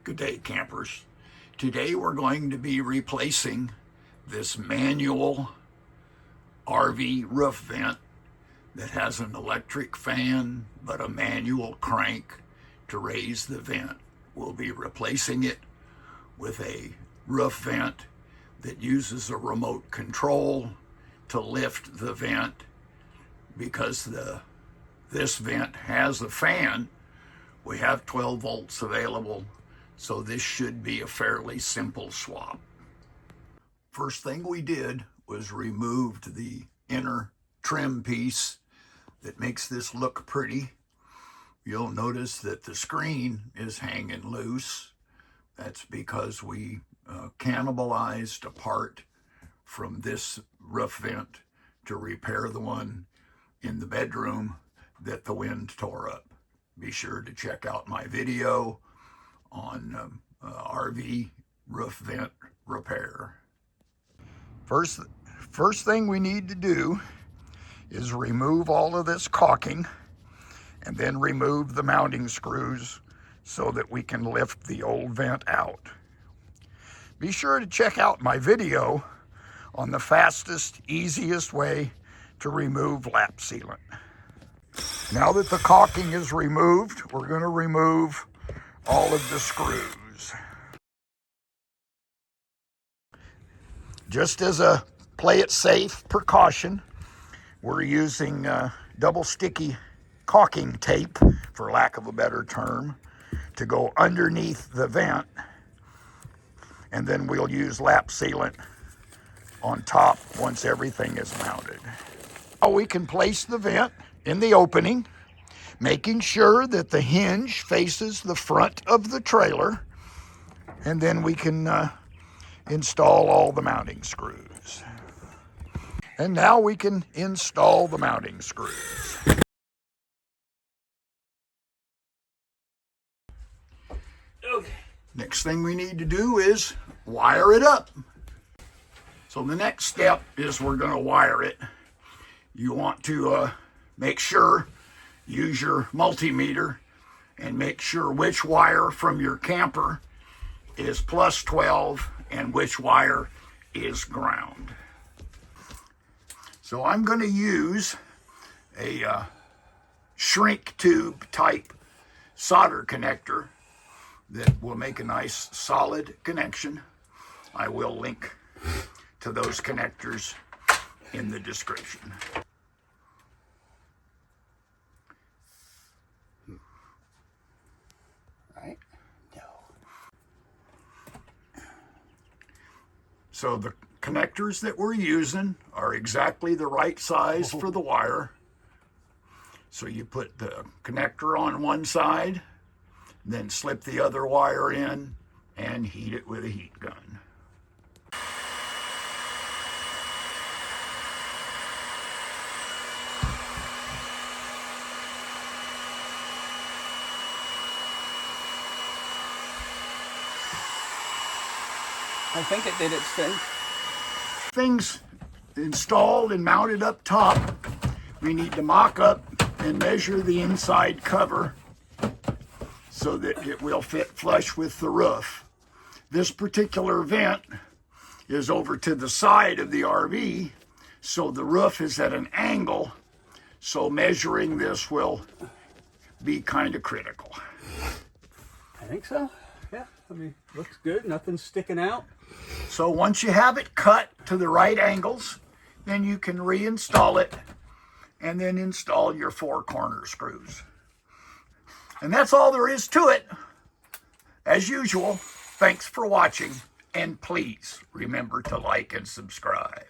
Good day, campers. Today we're going to be replacing this manual RV roof vent that has an electric fan but a manual crank to raise the vent. We'll be replacing it with a roof vent that uses a remote control to lift the vent. Because this vent has a fan, we have 12 volts available. So this should be a fairly simple swap. First thing we did was removed the inner trim piece that makes this look pretty. You'll notice that the screen is hanging loose. That's because we cannibalized a part from this roof vent to repair the one in the bedroom that the wind tore up. Be sure to check out my video on RV roof vent repair. First thing we need to do is remove all of this caulking and then remove the mounting screws so that we can lift the old vent out. Be sure to check out my video on the fastest, easiest way to remove lap sealant. Now that the caulking is removed, we're going to remove all of the screws. Just as a play it safe precaution, we're using double sticky caulking tape, for lack of a better term, to go underneath the vent, and then we'll use lap sealant on top once everything is mounted. Now we can place the vent in the opening, making sure that the hinge faces the front of the trailer, and then we can install all the mounting screws. And now we can install the mounting screws. Okay. Next thing we need to do is wire it up. So the next step is we're going to wire it. You want to make sure, use your multimeter and make sure which wire from your camper is plus 12 and which wire is ground. So I'm going to use a shrink tube type solder connector that will make a nice solid connection. I will link to those connectors in the description. Right? No. So the connectors that we're using are exactly the right size for the wire. So you put the connector on one side, then slip the other wire in and heat it with a heat gun. I think it did its thing. Things installed and mounted up top, we need to mock up and measure the inside cover so that it will fit flush with the roof. This particular vent is over to the side of the RV, so the roof is at an angle, so measuring this will be kind of critical. I think so. Yeah, I mean, looks good. Nothing's sticking out. So once you have it cut to the right angles, then you can reinstall it and then install your 4 corner screws. And that's all there is to it. As usual, thanks for watching, and please remember to like and subscribe.